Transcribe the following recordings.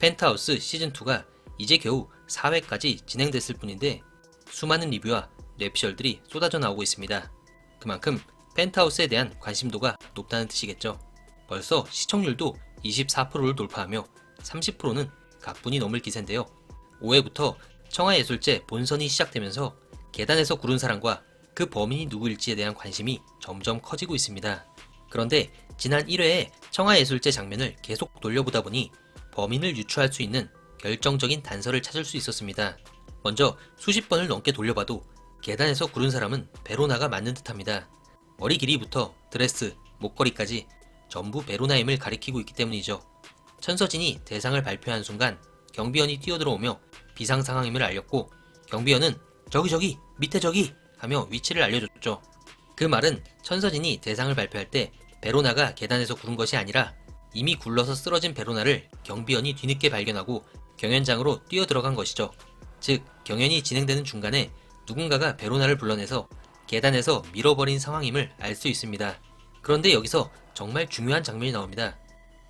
펜트하우스 시즌2가 이제 겨우 4회까지 진행됐을 뿐인데 수많은 리뷰와 뇌피셜들이 쏟아져 나오고 있습니다. 그만큼 펜트하우스에 대한 관심도가 높다는 뜻이겠죠. 벌써 시청률도 24%를 돌파하며 30%는 가뿐히 넘을 기세인데요. 5회부터 청하예술제 본선이 시작되면서 계단에서 구른 사람과 그 범인이 누구일지에 대한 관심이 점점 커지고 있습니다. 그런데 지난 1회에 청하예술제 장면을 계속 돌려보다 보니 범인을 유추할 수 있는 결정적인 단서를 찾을 수 있었습니다. 먼저 수십 번을 넘게 돌려봐도 계단에서 구른 사람은 베로나가 맞는 듯합니다. 머리 길이부터 드레스, 목걸이까지 전부 베로나임을 가리키고 있기 때문이죠. 천서진이 대상을 발표한 순간 경비원이 뛰어들어오며 비상 상황임을 알렸고 경비원은 저기 밑에 저기 하며 위치를 알려줬죠. 그 말은 천서진이 대상을 발표할 때 베로나가 계단에서 구른 것이 아니라 이미 굴러서 쓰러진 베로나를 경비원이 뒤늦게 발견하고 경연장으로 뛰어들어간 것이죠. 즉 경연이 진행되는 중간에 누군가가 베로나를 불러내서 계단에서 밀어버린 상황임을 알 수 있습니다. 그런데 여기서 정말 중요한 장면이 나옵니다.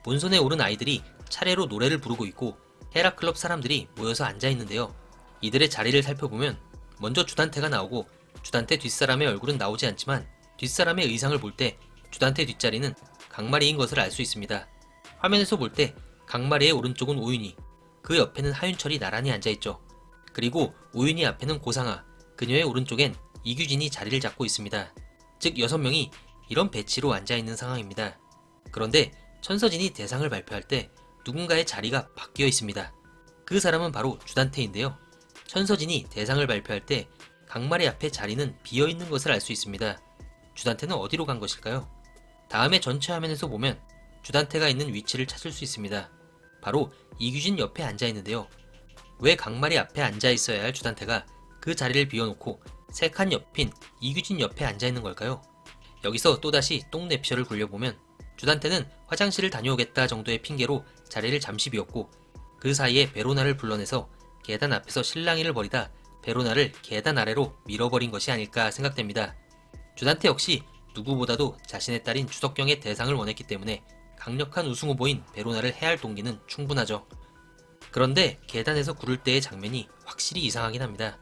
본선에 오른 아이들이 차례로 노래를 부르고 있고 헤라클럽 사람들이 모여서 앉아있는데요. 이들의 자리를 살펴보면 먼저 주단태가 나오고 주단태 뒷사람의 얼굴은 나오지 않지만 뒷사람의 의상을 볼 때 주단태 뒷자리는 강마리인 것을 알 수 있습니다. 화면에서 볼 때 강마리의 오른쪽은 오윤희, 그 옆에는 하윤철이 나란히 앉아있죠. 그리고 오윤희 앞에는 고상아, 그녀의 오른쪽엔 이규진이 자리를 잡고 있습니다. 즉 6명이 이런 배치로 앉아있는 상황입니다. 그런데 천서진이 대상을 발표할 때 누군가의 자리가 바뀌어 있습니다. 그 사람은 바로 주단태인데요. 천서진이 대상을 발표할 때 강마리 앞에 자리는 비어있는 것을 알 수 있습니다. 주단태는 어디로 간 것일까요? 다음에 전체 화면에서 보면 주단태가 있는 위치를 찾을 수 있습니다. 바로 이규진 옆에 앉아있는데요. 왜 강마리 앞에 앉아있어야 할 주단태가 그 자리를 비워놓고 3칸 옆인 이규진 옆에 앉아있는 걸까요? 여기서 또다시 똥내피셜을 굴려보면 주단태는 화장실을 다녀오겠다 정도의 핑계로 자리를 잠시 비웠고 그 사이에 베로나를 불러내서 계단 앞에서 실랑이를 벌이다 베로나를 계단 아래로 밀어버린 것이 아닐까 생각됩니다. 주단태 역시 누구보다도 자신의 딸인 주석경의 대상을 원했기 때문에 강력한 우승 후보인 베로나를 해할 동기는 충분하죠. 그런데 계단에서 구를 때의 장면이 확실히 이상하긴 합니다.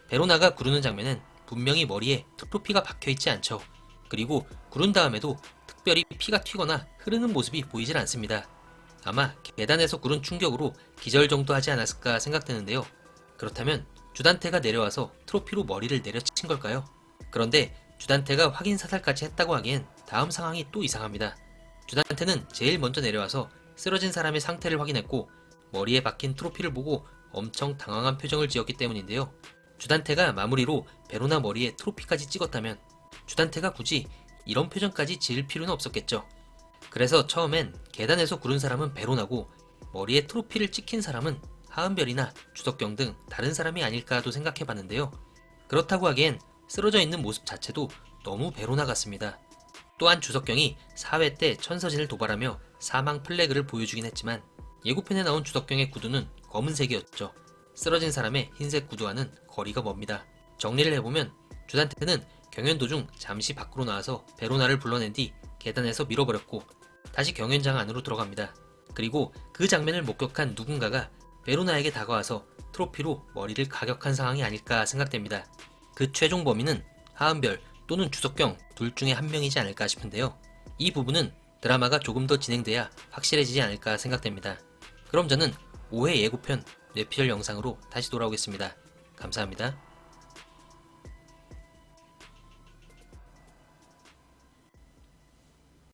베로나가 구르는 장면은 분명히 머리에 트로피가 박혀있지 않죠. 그리고 구른 다음에도 특별히 피가 튀거나 흐르는 모습이 보이질 않습니다. 아마 계단에서 구른 충격으로 기절 정도 하지 않았을까 생각되는데요. 그렇다면 주단태가 내려와서 트로피로 머리를 내려친 걸까요? 그런데 주단태가 확인 사살까지 했다고 하기엔 다음 상황이 또 이상합니다. 주단태는 제일 먼저 내려와서 쓰러진 사람의 상태를 확인했고 머리에 박힌 트로피를 보고 엄청 당황한 표정을 지었기 때문인데요. 주단태가 마무리로 베로나 머리에 트로피까지 찍었다면 주단태가 굳이 이런 표정까지 지을 필요는 없었겠죠. 그래서 처음엔 계단에서 구른 사람은 베로나고 머리에 트로피를 찍힌 사람은 하은별이나 주석경 등 다른 사람이 아닐까도 생각해봤는데요. 그렇다고 하기엔 쓰러져 있는 모습 자체도 너무 베로나 같습니다. 또한 주석경이 4회 때 천서진을 도발하며 사망 플래그를 보여주긴 했지만 예고편에 나온 주석경의 구두는 검은색이었죠. 쓰러진 사람의 흰색 구두와는 거리가 멉니다. 정리를 해보면 주단태는 경연 도중 잠시 밖으로 나와서 베로나를 불러낸 뒤 계단에서 밀어버렸고 다시 경연장 안으로 들어갑니다. 그리고 그 장면을 목격한 누군가가 베로나에게 다가와서 트로피로 머리를 가격한 상황이 아닐까 생각됩니다. 그 최종 범인은 하은별 또는 주석경 둘 중에 한 명이지 않을까 싶은데요. 이 부분은 드라마가 조금 더 진행돼야 확실해지지 않을까 생각됩니다. 그럼 저는 5회 예고편 뇌피셜 영상으로 다시 돌아오겠습니다. 감사합니다.